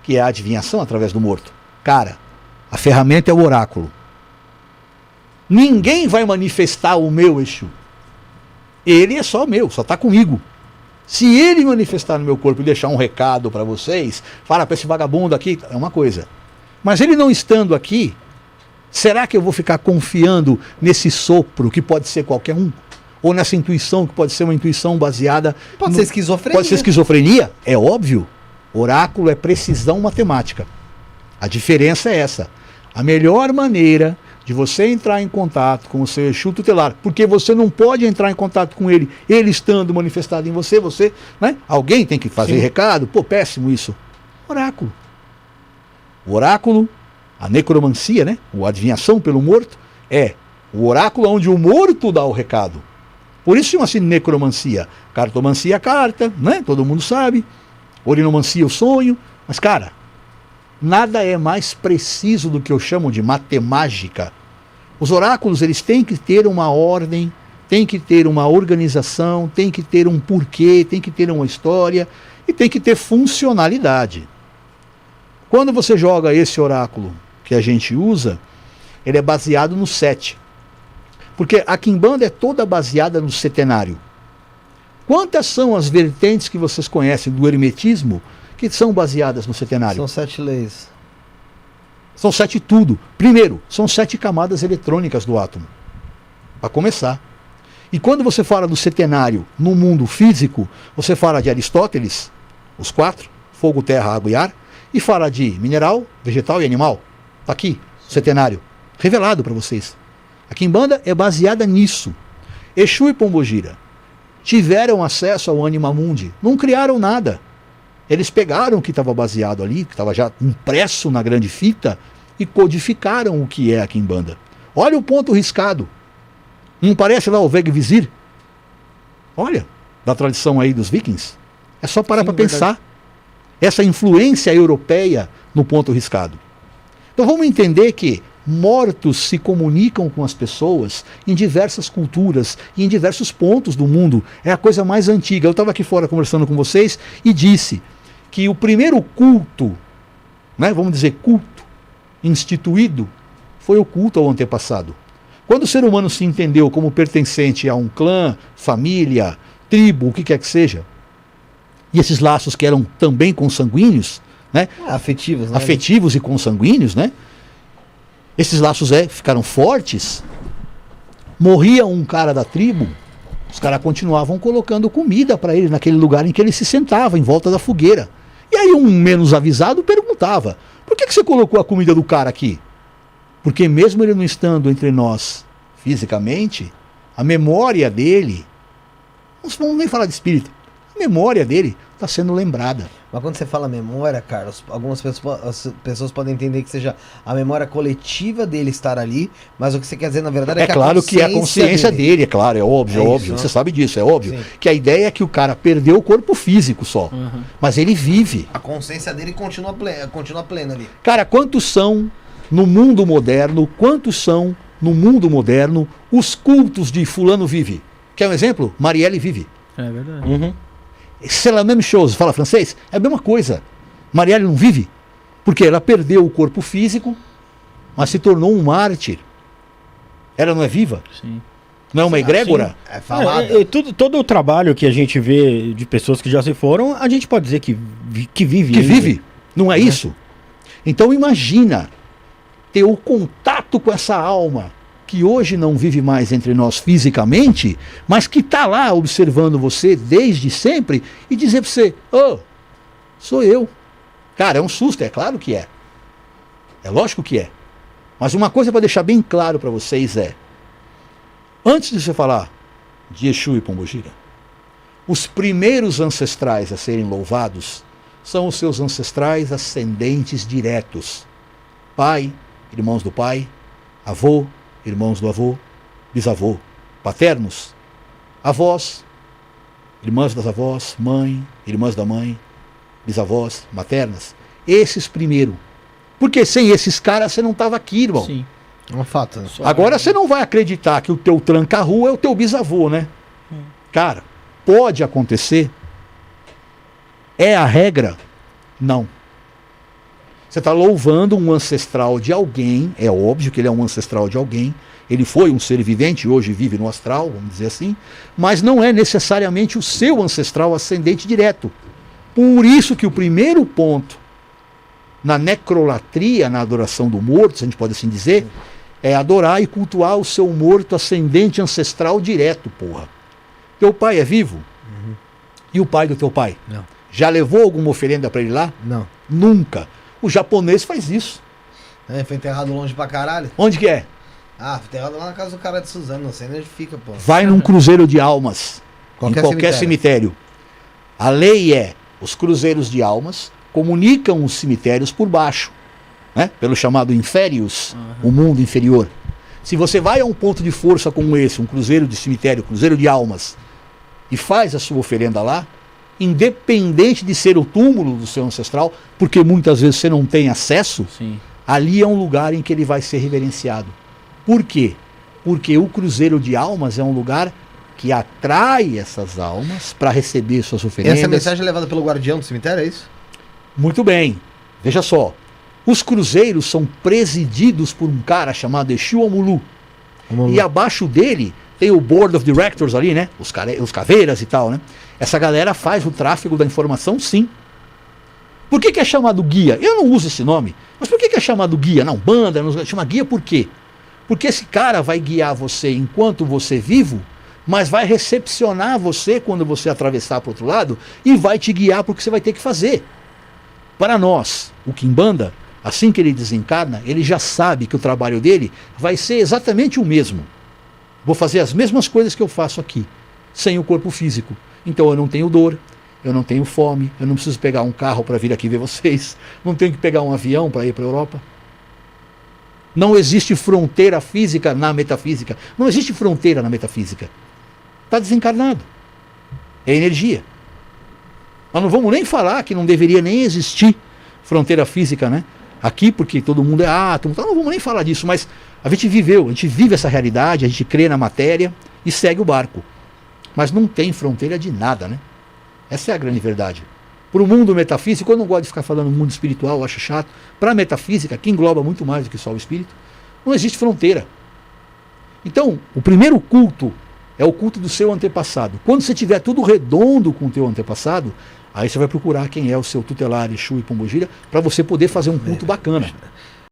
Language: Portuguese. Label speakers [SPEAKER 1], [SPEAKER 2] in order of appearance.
[SPEAKER 1] que é a adivinhação através do morto. Cara, a ferramenta é o oráculo. Ninguém vai manifestar o meu Exu. Ele é só meu, só está comigo. Se ele manifestar no meu corpo e deixar um recado para vocês, fala para esse vagabundo aqui, é uma coisa. Mas ele não estando aqui, será que eu vou ficar confiando nesse sopro que pode ser qualquer um? Ou nessa intuição que pode ser uma intuição baseada...
[SPEAKER 2] Pode ser esquizofrenia.
[SPEAKER 1] Pode ser esquizofrenia, é óbvio. Oráculo é precisão matemática. A diferença é essa. A melhor maneira de você entrar em contato com o seu Exu tutelar, porque você não pode entrar em contato com ele estando manifestado em você, né? Alguém tem que fazer recado, péssimo isso. Oráculo. O oráculo, a necromancia, né? A adivinhação pelo morto, é o oráculo onde o morto dá o recado. Por isso chama-se necromancia. Cartomancia, a carta, né? Todo mundo sabe. Orinomancia, o sonho. Mas, cara, nada é mais preciso do que eu chamo de matemática. Os oráculos, eles têm que ter uma ordem, têm que ter uma organização, têm que ter um porquê, têm que ter uma história e tem que ter funcionalidade. Quando você joga esse oráculo que a gente usa, ele é baseado no 7. Porque a Quimbanda é toda baseada no setenário. Quantas são as vertentes que vocês conhecem do hermetismo que são baseadas no setenário?
[SPEAKER 2] São 7 leis.
[SPEAKER 1] São 7 tudo. Primeiro, são 7 camadas eletrônicas do átomo. Para começar. E quando você fala do setenário no mundo físico, você fala de Aristóteles, os 4, fogo, terra, água e ar, e fala de mineral, vegetal e animal. Está aqui, setenário. Revelado para vocês. A Quimbanda é baseada nisso. Exu e Pombogira tiveram acesso ao Anima Mundi. Não criaram nada. Eles pegaram o que estava baseado ali, que estava já impresso na grande fita, e codificaram o que é a Quimbanda. Olha o ponto riscado. Não parece lá o Veg Vizir? Olha, da tradição aí dos vikings. É só parar para pensar. Essa influência europeia no ponto riscado. Então vamos entender que mortos se comunicam com as pessoas em diversas culturas e em diversos pontos do mundo. É a coisa mais antiga. Eu estava aqui fora conversando com vocês e disse que o primeiro culto, né, vamos dizer culto, instituído, foi o culto ao antepassado. Quando o ser humano se entendeu como pertencente a um clã, família, tribo, o que quer que seja, e esses laços que eram também consanguíneos, né,
[SPEAKER 2] afetivos, né?
[SPEAKER 1] Afetivos e consanguíneos, né? Esses laços ficaram fortes. Morria um cara da tribo, os caras continuavam colocando comida para ele naquele lugar em que ele se sentava, em volta da fogueira. E aí um menos avisado perguntava: por que você colocou a comida do cara aqui? Porque mesmo ele não estando entre nós fisicamente, a memória dele, não vamos nem falar de espírito, a memória dele está sendo lembrada.
[SPEAKER 2] Mas quando você fala memória, Carlos, algumas pessoas podem entender que seja a memória coletiva dele estar ali, mas o que você quer dizer na verdade é que
[SPEAKER 1] claro que é a consciência dele, é claro, é óbvio, óbvio. Você sabe disso, é óbvio. Sim. Que a ideia é que o cara perdeu o corpo físico só, mas ele vive.
[SPEAKER 2] A consciência dele continua plena ali.
[SPEAKER 1] Cara, quantos são no mundo moderno, os cultos de fulano vive? Quer um exemplo? Marielle vive.
[SPEAKER 3] É verdade.
[SPEAKER 1] C'est la même chose, fala francês? É a mesma coisa. Marielle não vive? Porque ela perdeu o corpo físico, mas se tornou um mártir. Ela não é viva?
[SPEAKER 3] Sim.
[SPEAKER 1] Não é uma egrégora?
[SPEAKER 2] É falada.
[SPEAKER 3] Todo o trabalho que a gente vê de pessoas que já se foram, a gente pode dizer que vive.
[SPEAKER 1] Que vive? Não é isso? Então imagina ter o contato com essa alma que hoje não vive mais entre nós fisicamente, mas que está lá observando você desde sempre e dizer para você: sou eu. Cara, é um susto, é claro que é. É lógico que é. Mas uma coisa para deixar bem claro para vocês é: antes de você falar de Exu e Pombogira, os primeiros ancestrais a serem louvados são os seus ancestrais ascendentes diretos. Pai, irmãos do pai, avô, irmãos do avô, bisavô, paternos, avós, irmãs das avós, mãe, irmãs da mãe, bisavós, maternas. Esses primeiro. Porque sem esses caras você não estava aqui, irmão.
[SPEAKER 3] Sim.
[SPEAKER 2] É um fato.
[SPEAKER 1] Agora você não vai acreditar que o teu tranca-rua é o teu bisavô, né? Cara, pode acontecer. É a regra? Não. Você está louvando um ancestral de alguém, é óbvio que ele é um ancestral de alguém, ele foi um ser vivente, hoje vive no astral, vamos dizer assim, mas não é necessariamente o seu ancestral ascendente direto. Por isso que o primeiro ponto na necrolatria, na adoração do morto, se a gente pode assim dizer, é adorar e cultuar o seu morto ascendente ancestral direto, porra. Teu pai é vivo?
[SPEAKER 2] Uhum.
[SPEAKER 1] E o pai do teu pai?
[SPEAKER 2] Não.
[SPEAKER 1] Já levou alguma oferenda para ele lá?
[SPEAKER 2] Não.
[SPEAKER 1] Nunca. O japonês faz isso.
[SPEAKER 2] Foi enterrado longe pra caralho.
[SPEAKER 1] Onde que é?
[SPEAKER 2] Ah, foi enterrado lá na casa do cara de Suzano, não sei onde fica, pô.
[SPEAKER 1] Vai num cruzeiro de almas. Em qualquer cemitério. A lei é, os cruzeiros de almas comunicam os cemitérios por baixo, né? Pelo chamado inférios, o mundo inferior. Se você vai a um ponto de força como esse, um cruzeiro de cemitério, cruzeiro de almas, e faz a sua oferenda lá, independente de ser o túmulo do seu ancestral, porque muitas vezes você não tem acesso,
[SPEAKER 3] Sim.
[SPEAKER 1] ali é um lugar em que ele vai ser reverenciado. Por quê? Porque o cruzeiro de almas é um lugar que atrai essas almas para receber suas oferendas.
[SPEAKER 2] Essa mensagem é levada pelo guardião do cemitério, é isso?
[SPEAKER 1] Muito bem. Veja só. Os cruzeiros são presididos por um cara chamado Exu Omulu. E abaixo dele tem o Board of Directors ali, né? Os caveiras e tal, né? Essa galera faz o tráfego da informação, sim. Por que é chamado guia? Eu não uso esse nome. Mas por que é chamado guia? Não, banda, não, chama guia por quê? Porque esse cara vai guiar você enquanto você é vivo, mas vai recepcionar você quando você atravessar para o outro lado e vai te guiar para o que você vai ter que fazer. Para nós, o Quimbanda, assim que ele desencarna, ele já sabe que o trabalho dele vai ser exatamente o mesmo. Vou fazer as mesmas coisas que eu faço aqui, sem o corpo físico. Então eu não tenho dor, eu não tenho fome, eu não preciso pegar um carro para vir aqui ver vocês, não tenho que pegar um avião para ir para a Europa. Não existe fronteira física na metafísica. Não existe fronteira na metafísica. Está desencarnado. É energia. Nós não vamos nem falar que não deveria nem existir fronteira física, né? Aqui, porque todo mundo é átomo, então não vamos nem falar disso, mas a gente vive essa realidade, a gente crê na matéria e segue o barco. Mas não tem fronteira de nada, né? Essa é a grande verdade. Para o mundo metafísico, eu não gosto de ficar falando mundo espiritual, eu acho chato. Para a metafísica, que engloba muito mais do que só o espírito, não existe fronteira. Então, o primeiro culto é o culto do seu antepassado. Quando você tiver tudo redondo com o teu antepassado, aí você vai procurar quem é o seu tutelar, Exu e Pombogira, para você poder fazer um culto bacana.